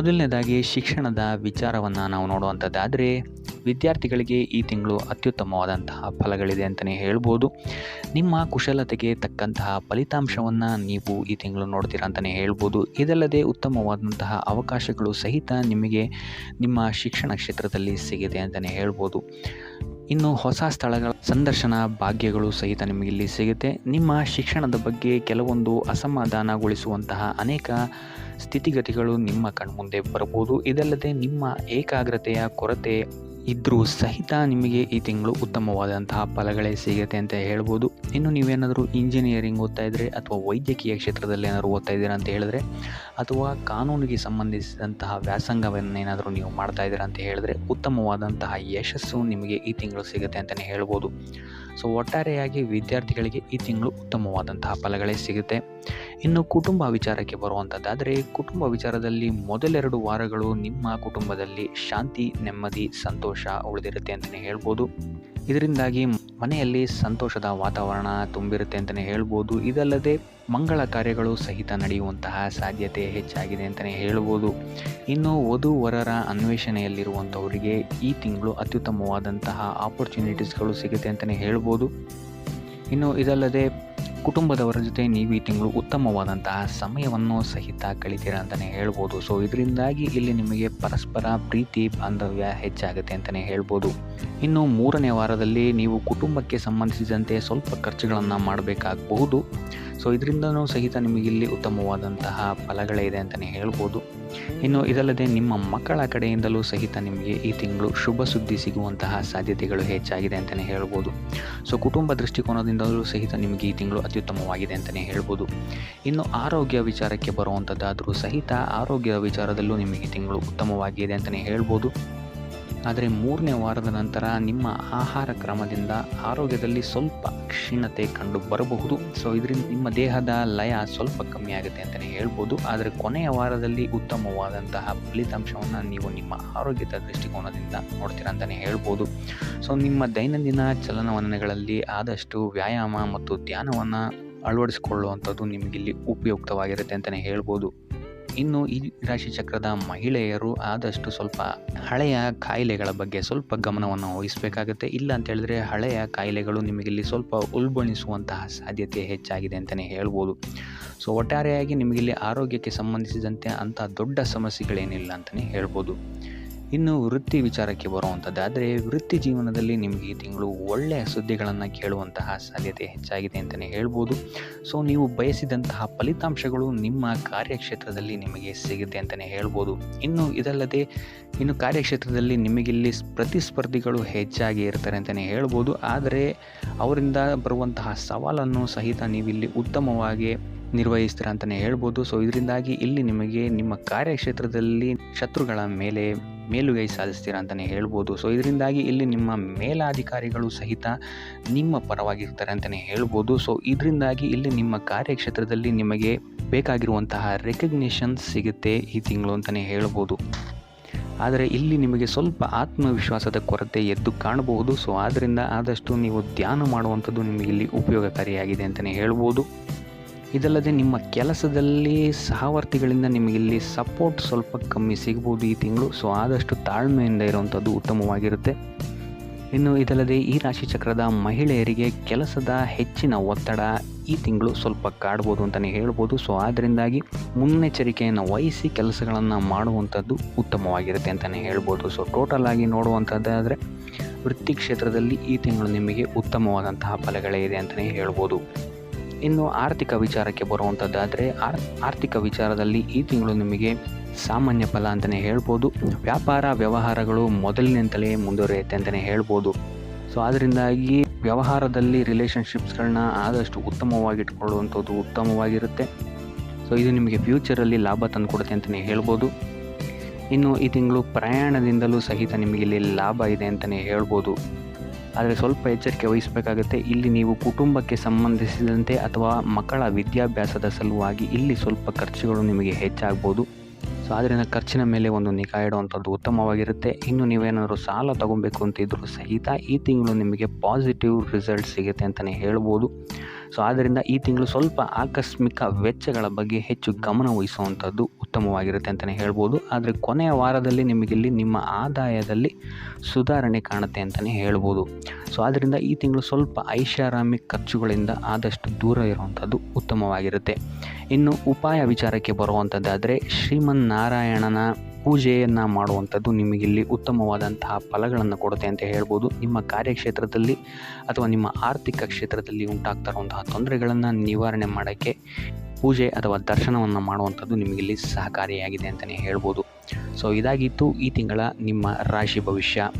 ಮೊದಲನೇದಾಗಿ ಶಿಕ್ಷಣದ ವಿಚಾರವನ್ನು ನಾವು ನೋಡುವಂಥದ್ದಾದರೆ ವಿದ್ಯಾರ್ಥಿಗಳಿಗೆ ಈ ತಿಂಗಳು ಅತ್ಯುತ್ತಮವಾದಂತಹ ಫಲಗಳಿದೆ ಅಂತಲೇ ಹೇಳ್ಬೋದು. ನಿಮ್ಮ ಕುಶಲತೆಗೆ ತಕ್ಕಂತಹ ಫಲಿತಾಂಶವನ್ನು ನೀವು ಈ ತಿಂಗಳು ನೋಡ್ತೀರಾ ಅಂತಲೇ ಹೇಳ್ಬೋದು. ಇದಲ್ಲದೆ ಉತ್ತಮವಾದಂತಹ ಅವಕಾಶಗಳು ಸಹಿತ ನಿಮಗೆ ನಿಮ್ಮ ಶಿಕ್ಷಣ ಕ್ಷೇತ್ರದಲ್ಲಿ ಸಿಗಿದೆ ಅಂತಲೇ ಹೇಳ್ಬೋದು. ಇನ್ನು ಹೊಸ ಸ್ಥಳಗಳ ಸಂದರ್ಶನ ಭಾಗ್ಯಗಳು ಸಹಿತ ನಿಮಗಿಲ್ಲಿ ಸಿಗುತ್ತೆ. ನಿಮ್ಮ ಶಿಕ್ಷಣದ ಬಗ್ಗೆ ಕೆಲವೊಂದು ಅಸಮಾಧಾನಗೊಳಿಸುವಂತಹ ಅನೇಕ ಸ್ಥಿತಿಗತಿಗಳು ನಿಮ್ಮ ಕಣ್ಮುಂದೆ ಬರಬಹುದು. ಇದಲ್ಲದೆ ನಿಮ್ಮ ಏಕಾಗ್ರತೆಯ ಕೊರತೆ ಇದ್ದರೂ ಸಹಿತ ನಿಮಗೆ ಈ ತಿಂಗಳು ಉತ್ತಮವಾದಂತಹ ಫಲಗಳೇ ಸಿಗುತ್ತೆ ಅಂತ ಹೇಳ್ಬೋದು. ಇನ್ನು ನೀವೇನಾದರೂ ಇಂಜಿನಿಯರಿಂಗ್ ಓದ್ತಾ ಇದ್ದರೆ ಅಥವಾ ವೈದ್ಯಕೀಯ ಕ್ಷೇತ್ರದಲ್ಲಿ ಏನಾದರೂ ಓದ್ತಾ ಇದ್ದೀರಾ ಅಂತ ಹೇಳಿದ್ರೆ, ಅಥವಾ ಕಾನೂನಿಗೆ ಸಂಬಂಧಿಸಿದಂತಹ ವ್ಯಾಸಂಗವನ್ನೇನಾದರೂ ನೀವು ಮಾಡ್ತಾ ಇದ್ದೀರಾ ಅಂತ ಹೇಳಿದ್ರೆ ಉತ್ತಮವಾದಂತಹ ಯಶಸ್ಸು ನಿಮಗೆ ಈ ತಿಂಗಳು ಸಿಗುತ್ತೆ ಅಂತಲೇ ಹೇಳ್ಬೋದು. ಸೊ ಒಟ್ಟಾರೆಯಾಗಿ ವಿದ್ಯಾರ್ಥಿಗಳಿಗೆ ಈ ತಿಂಗಳು ಉತ್ತಮವಾದಂತಹ ಫಲಗಳೇ ಸಿಗುತ್ತೆ. ಇನ್ನು ಕುಟುಂಬ ವಿಚಾರಕ್ಕೆ ಬರುವಂಥದ್ದಾದರೆ, ಕುಟುಂಬ ವಿಚಾರದಲ್ಲಿ ಮೊದಲೆರಡು ವಾರಗಳು ನಿಮ್ಮ ಕುಟುಂಬದಲ್ಲಿ ಶಾಂತಿ, ನೆಮ್ಮದಿ, ಸಂತೋಷ ಉಳಿದಿರುತ್ತೆ ಅಂತಲೇ ಹೇಳ್ಬೋದು. ಇದರಿಂದಾಗಿ ಮನೆಯಲ್ಲಿ ಸಂತೋಷದ ವಾತಾವರಣ ತುಂಬಿರುತ್ತೆ ಅಂತಲೇ ಹೇಳ್ಬೋದು. ಇದಲ್ಲದೆ ಮಂಗಳ ಕಾರ್ಯಗಳು ಸಹಿತ ನಡೆಯುವಂತಹ ಸಾಧ್ಯತೆ ಹೆಚ್ಚಾಗಿದೆ ಅಂತಲೇ ಹೇಳ್ಬೋದು. ಇನ್ನು ವಧು-ವರರ ಅನ್ವೇಷಣೆಯಲ್ಲಿರುವಂಥವರಿಗೆ ಈ ತಿಂಗಳು ಅತ್ಯುತ್ತಮವಾದಂತಹ ಆಪರ್ಚುನಿಟೀಸ್ಗಳು ಸಿಗುತ್ತೆ ಅಂತಲೇ ಹೇಳ್ಬೋದು. ಇನ್ನು ಇದಲ್ಲದೆ ಕುಟುಂಬದವರ ಜೊತೆ ನೀವು ಈ ತಿಂಗಳು ಉತ್ತಮವಾದಂತಹ ಸಮಯವನ್ನು ಸಹಿತ ಕಳಿತೀರಾ ಅಂತಲೇ ಹೇಳ್ಬೋದು. ಸೊ ಇದರಿಂದಾಗಿ ಇಲ್ಲಿ ನಿಮಗೆ ಪರಸ್ಪರ ಪ್ರೀತಿ ಬಾಂಧವ್ಯ ಹೆಚ್ಚಾಗುತ್ತೆ ಅಂತಲೇ ಹೇಳ್ಬೋದು. ಇನ್ನು ಮೂರನೇ ವಾರದಲ್ಲಿ ನೀವು ಕುಟುಂಬಕ್ಕೆ ಸಂಬಂಧಿಸಿದಂತೆ ಸ್ವಲ್ಪ ಖರ್ಚುಗಳನ್ನು ಮಾಡಬೇಕಾಗಬಹುದು. ಸೊ ಇದರಿಂದನೂ ಸಹಿತ ನಿಮಗಿಲ್ಲಿ ಉತ್ತಮವಾದಂತಹ ಫಲಗಳೇ ಇದೆ ಅಂತಲೇ ಹೇಳ್ಬೋದು. ಇನ್ನು ಇದಲ್ಲದೆ ನಿಮ್ಮ ಮಕ್ಕಳ ಕಡೆಯಿಂದಲೂ ಸಹಿತ ನಿಮಗೆ ಈ ತಿಂಗಳು ಶುಭ ಸುದ್ದಿ ಸಿಗುವಂತಹ ಸಾಧ್ಯತೆಗಳು ಹೆಚ್ಚಾಗಿದೆ ಅಂತಲೇ ಹೇಳ್ಬೋದು. ಸೊ ಕುಟುಂಬ ದೃಷ್ಟಿಕೋನದಿಂದಲೂ ಸಹಿತ ನಿಮಗೆ ಈ ತಿಂಗಳು ಅತ್ಯುತ್ತಮವಾಗಿದೆ ಅಂತಲೇ ಹೇಳ್ಬೋದು. ಇನ್ನು ಆರೋಗ್ಯ ವಿಚಾರಕ್ಕೆ ಬರುವಂಥದ್ದಾದರೂ ಸಹಿತ ಆರೋಗ್ಯದ ವಿಚಾರದಲ್ಲೂ ನಿಮಗೆ ಈ ತಿಂಗಳು ಉತ್ತಮವಾಗಿದೆ ಅಂತಲೇ ಹೇಳ್ಬೋದು. ಆದರೆ ಮೂರನೇ ವಾರದ ನಂತರ ನಿಮ್ಮ ಆಹಾರ ಕ್ರಮದಿಂದ ಆರೋಗ್ಯದಲ್ಲಿ ಸ್ವಲ್ಪ ಕ್ಷೀಣತೆ ಕಂಡು ಬರಬಹುದು. ಸೊ ಇದರಿಂದ ನಿಮ್ಮ ದೇಹದ ಲಯ ಸ್ವಲ್ಪ ಕಮ್ಮಿ ಆಗುತ್ತೆ ಅಂತಲೇ ಹೇಳ್ಬೋದು. ಆದರೆ ಕೊನೆಯ ವಾರದಲ್ಲಿ ಉತ್ತಮವಾದಂತಹ ಫಲಿತಾಂಶವನ್ನು ನೀವು ನಿಮ್ಮ ಆರೋಗ್ಯದ ದೃಷ್ಟಿಕೋನದಿಂದ ನೋಡ್ತೀರಾ ಅಂತಲೇ ಹೇಳ್ಬೋದು. ಸೊ ನಿಮ್ಮ ದೈನಂದಿನ ಚಲನವಲನಗಳಲ್ಲಿ ಆದಷ್ಟು ವ್ಯಾಯಾಮ ಮತ್ತು ಧ್ಯಾನವನ್ನು ಅಳವಡಿಸಿಕೊಳ್ಳುವಂಥದ್ದು ನಿಮಗಿಲ್ಲಿ ಉಪಯುಕ್ತವಾಗಿರುತ್ತೆ ಅಂತಲೇ ಹೇಳ್ಬೋದು. ಇನ್ನು ಈ ರಾಶಿ ಚಕ್ರದ ಮಹಿಳೆಯರು ಆದಷ್ಟು ಸ್ವಲ್ಪ ಹಳೆಯ ಕಾಯಿಲೆಗಳ ಬಗ್ಗೆ ಸ್ವಲ್ಪ ಗಮನವನ್ನು ವಹಿಸಬೇಕಾಗುತ್ತೆ. ಇಲ್ಲ ಅಂತ ಹೇಳಿದ್ರೆ ಹಳೆಯ ಕಾಯಿಲೆಗಳು ನಿಮಗಿಲ್ಲಿ ಸ್ವಲ್ಪ ಉಲ್ಬಣಿಸುವಂತಹ ಸಾಧ್ಯತೆ ಹೆಚ್ಚಾಗಿದೆ ಅಂತಲೇ ಹೇಳ್ಬೋದು. ಸೊ ಒಟ್ಟಾರೆಯಾಗಿ ನಿಮಗಿಲ್ಲಿ ಆರೋಗ್ಯಕ್ಕೆ ಸಂಬಂಧಿಸಿದಂತೆ ಅಂಥ ದೊಡ್ಡ ಸಮಸ್ಯೆಗಳೇನಿಲ್ಲ ಅಂತಲೇ ಹೇಳ್ಬೋದು. ಇನ್ನು ವೃತ್ತಿ ವಿಚಾರಕ್ಕೆ ಬರುವಂಥದ್ದಾದರೆ, ವೃತ್ತಿ ಜೀವನದಲ್ಲಿ ನಿಮಗೆ ಈ ತಿಂಗಳು ಒಳ್ಳೆಯ ಸುದ್ದಿಗಳನ್ನು ಕೇಳುವಂತಹ ಸಾಧ್ಯತೆ ಹೆಚ್ಚಾಗಿದೆ ಅಂತಲೇ ಹೇಳ್ಬೋದು. ಸೊ ನೀವು ಬಯಸಿದಂತಹ ಫಲಿತಾಂಶಗಳು ನಿಮ್ಮ ಕಾರ್ಯಕ್ಷೇತ್ರದಲ್ಲಿ ನಿಮಗೆ ಸಿಗುತ್ತೆ ಅಂತಲೇ ಹೇಳ್ಬೋದು. ಇನ್ನು ಇದಲ್ಲದೆ ಕಾರ್ಯಕ್ಷೇತ್ರದಲ್ಲಿ ನಿಮಗಿಲ್ಲಿ ಪ್ರತಿಸ್ಪರ್ಧಿಗಳು ಹೆಚ್ಚಾಗಿ ಇರ್ತಾರೆ ಅಂತಲೇ ಹೇಳ್ಬೋದು. ಆದರೆ ಅವರಿಂದ ಬರುವಂತಹ ಸವಾಲನ್ನು ಸಹಿತ ನೀವಿಲ್ಲಿ ಉತ್ತಮವಾಗಿ ನಿರ್ವಹಿಸ್ತೀರ ಅಂತಲೇ ಹೇಳ್ಬೋದು. ಸೊ ಇದರಿಂದಾಗಿ ಇಲ್ಲಿ ನಿಮಗೆ ನಿಮ್ಮ ಕಾರ್ಯಕ್ಷೇತ್ರದಲ್ಲಿ ಶತ್ರುಗಳ ಮೇಲೆ ಮೇಲುಗೈ ಸಾಧಿಸ್ತೀರಾ ಅಂತಲೇ ಹೇಳ್ಬೋದು. ಸೊ ಇದರಿಂದಾಗಿ ಇಲ್ಲಿ ನಿಮ್ಮ ಮೇಲಾಧಿಕಾರಿಗಳು ಸಹಿತ ನಿಮ್ಮ ಪರವಾಗಿರ್ತಾರೆ ಅಂತಲೇ ಹೇಳ್ಬೋದು. ಸೊ ಇದರಿಂದಾಗಿ ಇಲ್ಲಿ ನಿಮ್ಮ ಕಾರ್ಯಕ್ಷೇತ್ರದಲ್ಲಿ ನಿಮಗೆ ಬೇಕಾಗಿರುವಂತಹ ರೆಕಗ್ನಿಷನ್ ಸಿಗುತ್ತೆ ಈ ತಿಂಗಳು ಅಂತಲೇ ಹೇಳ್ಬೋದು. ಆದರೆ ಇಲ್ಲಿ ನಿಮಗೆ ಸ್ವಲ್ಪ ಆತ್ಮವಿಶ್ವಾಸದ ಕೊರತೆ ಎದ್ದು ಕಾಣಬಹುದು. ಸೊ ಆದ್ದರಿಂದ ಆದಷ್ಟು ನೀವು ಧ್ಯಾನ ಮಾಡುವಂಥದ್ದು ನಿಮಗಿಲ್ಲಿ ಉಪಯೋಗಕಾರಿಯಾಗಿದೆ ಅಂತಲೇ ಹೇಳ್ಬೋದು. ಇದಲ್ಲದೆ ನಿಮ್ಮ ಕೆಲಸದಲ್ಲಿ ಸಹವರ್ತಿಗಳಿಂದ ನಿಮಗಿಲ್ಲಿ ಸಪೋರ್ಟ್ ಸ್ವಲ್ಪ ಕಮ್ಮಿ ಸಿಗ್ಬೋದು ಈ ತಿಂಗಳು. ಸೊ ಆದಷ್ಟು ತಾಳ್ಮೆಯಿಂದ ಇರುವಂಥದ್ದು ಉತ್ತಮವಾಗಿರುತ್ತೆ. ಇನ್ನು ಇದಲ್ಲದೆ ಈ ರಾಶಿಚಕ್ರದ ಮಹಿಳೆಯರಿಗೆ ಕೆಲಸದ ಹೆಚ್ಚಿನ ಒತ್ತಡ ಈ ತಿಂಗಳು ಸ್ವಲ್ಪ ಕಾಡ್ಬೋದು ಅಂತಲೇ ಹೇಳ್ಬೋದು. ಸೊ ಆದ್ದರಿಂದಾಗಿ ಮುನ್ನೆಚ್ಚರಿಕೆಯನ್ನು ವಹಿಸಿ ಕೆಲಸಗಳನ್ನು ಮಾಡುವಂಥದ್ದು ಉತ್ತಮವಾಗಿರುತ್ತೆ ಅಂತಲೇ ಹೇಳ್ಬೋದು. ಸೊ ಟೋಟಲ್ ಆಗಿ ನೋಡುವಂಥದ್ದಾದರೆ ವೃತ್ತಿ ಕ್ಷೇತ್ರದಲ್ಲಿ ಈ ತಿಂಗಳು ನಿಮಗೆ ಉತ್ತಮವಾದಂತಹ ಫಲಗಳೇ ಇದೆ ಅಂತಲೇ ಹೇಳ್ಬೋದು. ಇನ್ನು ಆರ್ಥಿಕ ವಿಚಾರಕ್ಕೆ ಬರುವಂಥದ್ದಾದರೆ, ಆರ್ಥಿಕ ವಿಚಾರದಲ್ಲಿ ಈ ತಿಂಗಳು ನಿಮಗೆ ಸಾಮಾನ್ಯ ಫಲ ಅಂತಲೇ ಹೇಳ್ಬೋದು. ವ್ಯಾಪಾರ ವ್ಯವಹಾರಗಳು ಮೊದಲಿನಿಂದಲೇ ಮುಂದುವರಿಯುತ್ತೆ ಅಂತಲೇ ಹೇಳ್ಬೋದು. ಸೊ ಅದರಿಂದಾಗಿ ವ್ಯವಹಾರದಲ್ಲಿ ರಿಲೇಷನ್ಶಿಪ್ಸ್ಗಳನ್ನ ಆದಷ್ಟು ಉತ್ತಮವಾಗಿಟ್ಕೊಳ್ಳುವಂಥದ್ದು ಉತ್ತಮವಾಗಿರುತ್ತೆ. ಸೊ ಇದು ನಿಮಗೆ ಫ್ಯೂಚರಲ್ಲಿ ಲಾಭ ತಂದುಕೊಡುತ್ತೆ ಅಂತಲೇ ಹೇಳ್ಬೋದು. ಇನ್ನು ಈ ತಿಂಗಳು ಪ್ರಯಾಣದಿಂದಲೂ ಸಹಿತ ನಿಮಗೆ ಇಲ್ಲಿ ಲಾಭ ಇದೆ ಅಂತಲೇ ಹೇಳ್ಬೋದು. ಆದರೆ ಸ್ವಲ್ಪ ಎಚ್ಚರಿಕೆ ವಹಿಸಬೇಕಾಗುತ್ತೆ. ಇಲ್ಲಿ ನೀವು ಕುಟುಂಬಕ್ಕೆ ಸಂಬಂಧಿಸಿದಂತೆ ಅಥವಾ ಮಕ್ಕಳ ವಿದ್ಯಾಭ್ಯಾಸದ ಸಲುವಾಗಿ ಇಲ್ಲಿ ಸ್ವಲ್ಪ ಖರ್ಚುಗಳು ನಿಮಗೆ ಹೆಚ್ಚಾಗ್ಬೋದು. ಸೊ ಆದ್ದರಿಂದ ಖರ್ಚಿನ ಮೇಲೆ ಒಂದು ನಿಗಾ ಇಡುವಂಥದ್ದು ಉತ್ತಮವಾಗಿರುತ್ತೆ. ಇನ್ನು ನೀವೇನಾದರೂ ಸಾಲ ತಗೊಬೇಕು ಅಂತಿದ್ರೂ ಸಹಿತ ಈ ತಿಂಗಳು ನಿಮಗೆ ಪಾಸಿಟಿವ್ ರಿಸಲ್ಟ್ ಸಿಗುತ್ತೆ ಅಂತಲೇ ಹೇಳ್ಬೋದು. ಸೊ ಆದ್ದರಿಂದ ಈ ತಿಂಗಳು ಸ್ವಲ್ಪ ಆಕಸ್ಮಿಕ ವೆಚ್ಚಗಳ ಬಗ್ಗೆ ಹೆಚ್ಚು ಗಮನ ವಹಿಸುವಂಥದ್ದು ಉತ್ತಮವಾಗಿರುತ್ತೆ ಅಂತಲೇ ಹೇಳ್ಬೋದು. ಆದರೆ ಕೊನೆಯ ವಾರದಲ್ಲಿ ನಿಮಗಿಲ್ಲಿ ನಿಮ್ಮ ಆದಾಯದಲ್ಲಿ ಸುಧಾರಣೆ ಕಾಣುತ್ತೆ ಅಂತಲೇ ಹೇಳ್ಬೋದು. ಸೊ ಆದ್ದರಿಂದ ಈ ತಿಂಗಳು ಸ್ವಲ್ಪ ಐಷಾರಾಮಿ ಖರ್ಚುಗಳಿಂದ ಆದಷ್ಟು ದೂರ ಇರುವಂಥದ್ದು ಉತ್ತಮವಾಗಿರುತ್ತೆ. ಇನ್ನು ಉಪಾಯ ವಿಚಾರಕ್ಕೆ ಬರುವಂಥದ್ದಾದರೆ ಶ್ರೀಮನ್ನಾರಾಯಣನ ಪೂಜೆಯನ್ನು ಮಾಡುವಂಥದ್ದು ನಿಮಗಿಲ್ಲಿ ಉತ್ತಮವಾದಂತಹ ಫಲಗಳನ್ನು ಕೊಡುತ್ತೆ ಅಂತ ಹೇಳ್ಬೋದು. ನಿಮ್ಮ ಕಾರ್ಯಕ್ಷೇತ್ರದಲ್ಲಿ ಅಥವಾ ನಿಮ್ಮ ಆರ್ಥಿಕ ಕ್ಷೇತ್ರದಲ್ಲಿ ಉಂಟಾಗ್ತಾ ಇರುವಂತಹ ತೊಂದರೆಗಳನ್ನು ನಿವಾರಣೆ ಮಾಡೋಕ್ಕೆ ಪೂಜೆ ಅಥವಾ ದರ್ಶನವನ್ನು ಮಾಡುವಂಥದ್ದು ನಿಮಗಿಲ್ಲಿ ಸಹಕಾರಿಯಾಗಿದೆ ಅಂತಲೇ ಹೇಳ್ಬೋದು. ಸೊ ಇದಾಗಿತ್ತು ಈ ತಿಂಗಳ ನಿಮ್ಮ ರಾಶಿ ಭವಿಷ್ಯ.